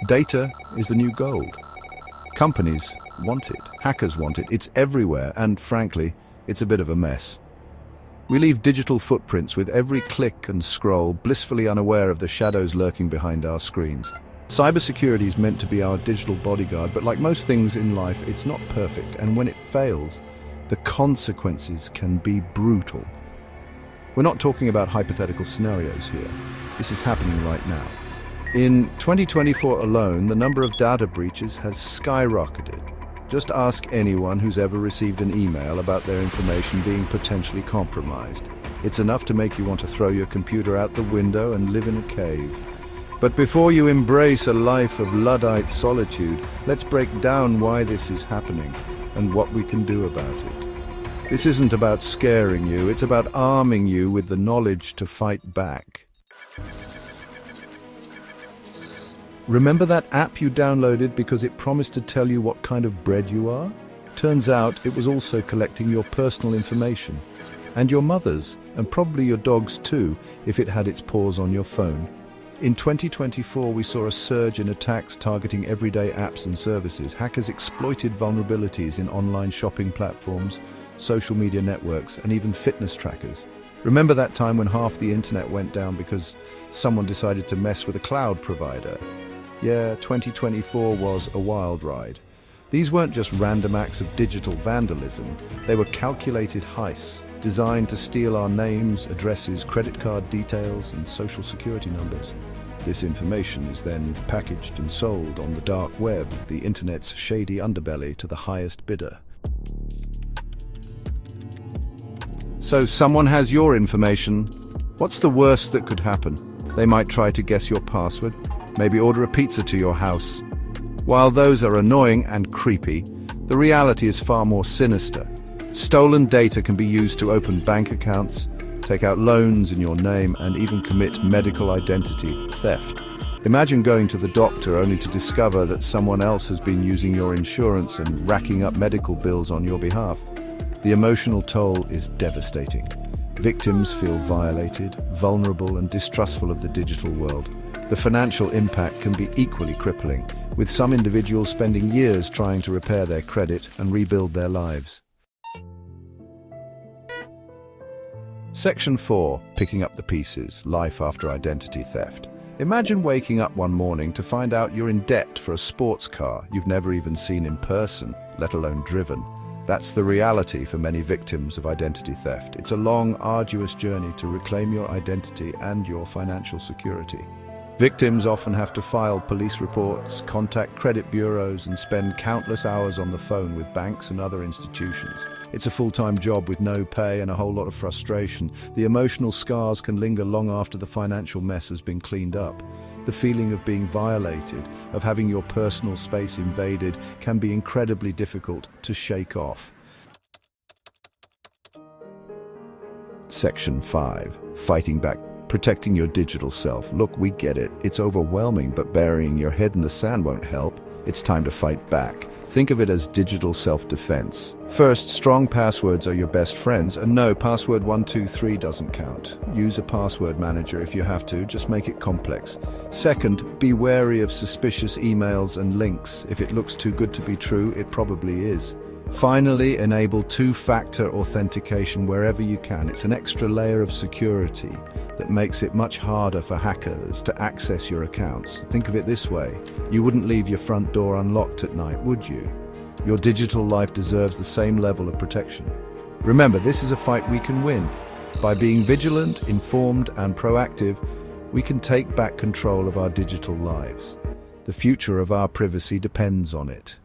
Data is the new gold. Companies want it, hackers want it, it's everywhere, and frankly, it's a bit of a mess. We leave digital footprints with every click and scroll, blissfully unaware of the shadows lurking behind our screens. Cybersecurity is meant to be our digital bodyguard, but like most things in life, it's not perfect, and when it fails, the consequences can be brutal. We're not talking about hypothetical scenarios here. This is happening right now. In 2024 alone, the number of data breaches has skyrocketed. Just ask anyone who's ever received an email about their information being potentially compromised. It's enough to make you want to throw your computer out the window and live in a cave. But before you embrace a life of Luddite solitude, let's break down why this is happening and what we can do about it. This isn't about scaring you, it's about arming you with the knowledge to fight back. Remember that app you downloaded because it promised to tell you what kind of bread you are? Turns out it was also collecting your personal information. And your mother's, and probably your dog's too, if it had its paws on your phone. In 2024, we saw a surge in attacks targeting everyday apps and services. Hackers exploited vulnerabilities in online shopping platforms, social media networks, and even fitness trackers. Remember that time when half the internet went down because someone decided to mess with a cloud provider? Yeah, 2024 was a wild ride. These weren't just random acts of digital vandalism. They were calculated heists, designed to steal our names, addresses, credit card details, and social security numbers. This information is then packaged and sold on the dark web, the internet's shady underbelly, to the highest bidder. So someone has your information. What's the worst that could happen? They might try to guess your password, maybe order a pizza to your house. While those are annoying and creepy, the reality is far more sinister. Stolen data can be used to open bank accounts, take out loans in your name, and even commit medical identity theft. Imagine going to the doctor only to discover that someone else has been using your insurance and racking up medical bills on your behalf. The emotional toll is devastating. Victims feel violated, vulnerable, and distrustful of the digital world. The financial impact can be equally crippling, with some individuals spending years trying to repair their credit and rebuild their lives. Section 4. Picking up the pieces. Life after identity theft. Imagine waking up one morning to find out you're in debt for a sports car you've never even seen in person, let alone driven. That's the reality for many victims of identity theft. It's a long, arduous journey to reclaim your identity and your financial security. Victims often have to file police reports, contact credit bureaus, and spend countless hours on the phone with banks and other institutions. It's a full-time job with no pay and a whole lot of frustration. The emotional scars can linger long after the financial mess has been cleaned up. The feeling of being violated, of having your personal space invaded, can be incredibly difficult to shake off. Section 5. Fighting back. Protecting your digital self. Look, we get it. It's overwhelming, but burying your head in the sand won't help. It's time to fight back. Think of it as digital self-defense. First, strong passwords are your best friends, and no, password 123 doesn't count. Use a password manager if you have to, just make it complex. Second, be wary of suspicious emails and links. If it looks too good to be true, it probably is. Finally, enable two-factor authentication wherever you can. It's an extra layer of security that makes it much harder for hackers to access your accounts. Think of it this way: you wouldn't leave your front door unlocked at night, would you? Your digital life deserves the same level of protection. Remember, this is a fight we can win. By being vigilant, informed, and proactive, we can take back control of our digital lives. The future of our privacy depends on it.